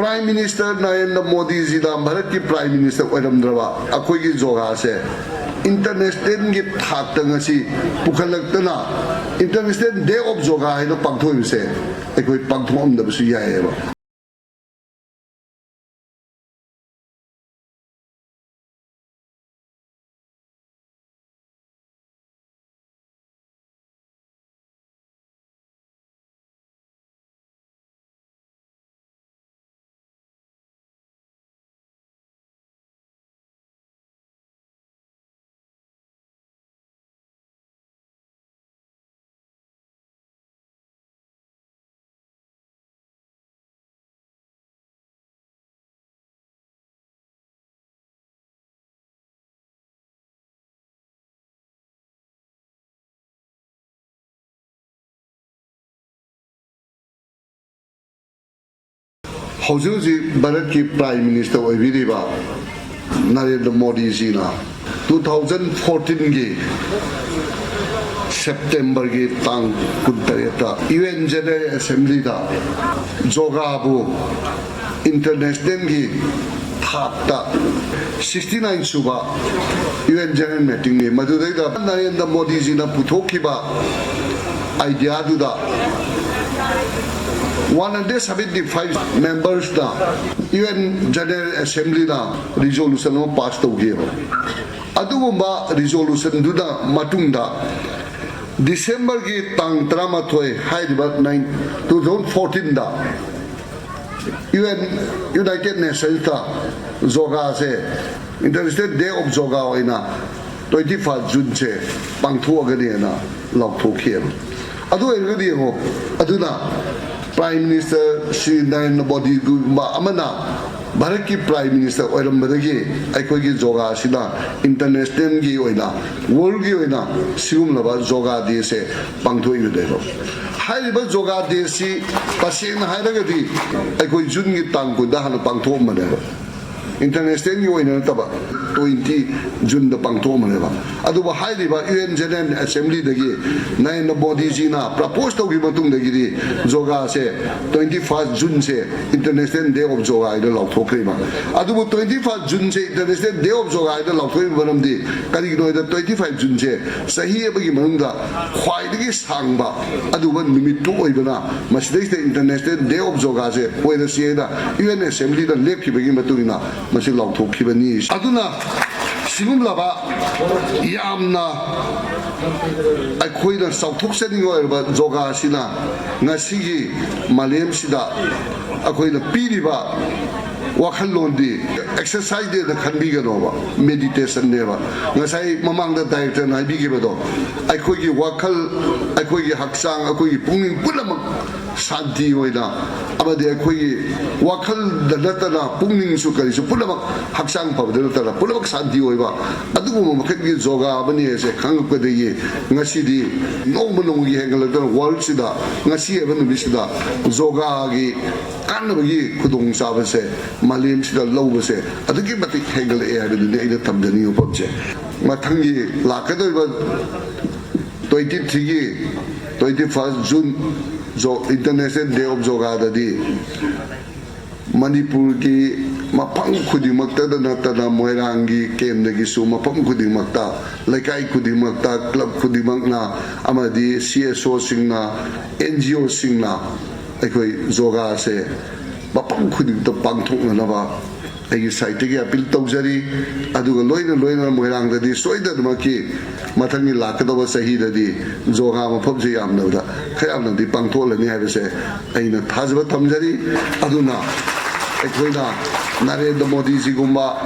Prime Minister Narendra Modi ji da Bharat ki Prime Minister Oiramdraba Eikhoi ki joga se international ki thak tang asi pukhalak tana international day of joga hai no pangthoi se Eikhoi pangthom da su yae ba Haujuji Bharat ki Prime Minister Oibiriba Narendra Modi ji na 2014 ki September ki tang kuntareta UN General Assembly da joga bu international ki thakta 69 suba UN General Meeting ni madudai da Narendra Modi ji na puthokhiba idea du da 175 members da UN General Assembly da resolution no pass tawge adugumba resolution du da matung da December ki tang 13 haiba 2014 da United Nations da joga se International Day of Joga oina 25 June se pangtho agane na laukthokhem adu engadi ho aduna Prime Minister Shri Narendra Modi Amana Bharat ki Prime Minister Oiramdraba Eikhoi ki joga sina international ki oina world ki oina sigumlaba joga de se pangthoi udero haiba joga de si paseng hairagadi Eikhoi June ki tang ku da han pangtho manero international ki oina taba 20 June da pangtho manero aduba haiba UN General Assembly dagi Narendra Modi ji na propose to gi matung dagi joga se 21 June se International Day of Joga ida laukthokre ma adubu 21 June se International Day of Joga ida laukthoi banamdi kari no ida 25 June se sahi abagi manungda khwaidagi sangba aduba numit tu oibana masidai se International Day of Joga se poida se da UN Assembly da lepki bagi matungina masi laukthokibani aduna sigumlaba yamna Eikhoi da sauthok sening oiba joga sina ngasigi malem sida Eikhoi da piriba wakhallon di exercise de da khanbi ga no ba meditation ne ba ngasai mamang da director na bi ge ba do Eikhoi gi wakhal Eikhoi gi haksang Eikhoi gi pungning pulamak shanti oina amade Eikhoi gi wakhal da natana pungning su kari su pulamak haksang pa da natana pulamak shanti oiba adugu makhat gi joga bani se khang ko de ye ngasi di nong monong gi hengal da world sida ngasi eba nu bisida joga gi kan gi khudong sa ba se Malim sida low se adugi matik hengal e adu ne ida tamjani upamche mathangi lakadoi ba 21 June jo International Day of Joga da di Manipur ki mapang khudimagta da natana moirangi kemdagi su mapang khudimagta laikai khudimagta club khudimagna amadi CSO singna NGO singna Eikhoi joga se mapang khudimta pangthokna na ba ai site gi appeal tawjari aduga loina moirang da di soida ma ki mathani lakadaba sahi da di joga ma phobje yamna da khayamna di pangthol ni ha se aina thajba thamjari aduna Eikhoi na Narendra Modi ji gumba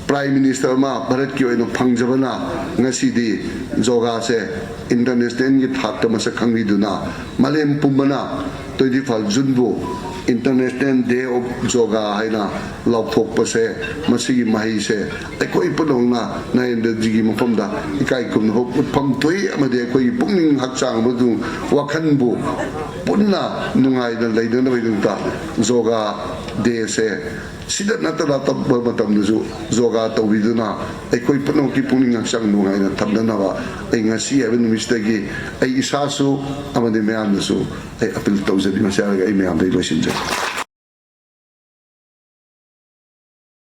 Prime Minister ma Bharat ki oina phangjabana ngasi di joga se international gi thakta ma sa khangri duna malem pumbana 25 June bu International Day of Joga haina laukthok pase masigi mahi se Eikhoi panongna Narendra ji gi mafam da ikai kum ho pham toi amade Eikhoi pungning hakchang bu wakhan bu punna nungai da leidana baidunta joga de se sida natala tabba matam du joga tawiduna Eikhoi panong ki pungning hakchang nungai na thamdana ba ai ngasi even mistagi ai isasu amade meam su ai appeal tawjadi masara ai meam dai losin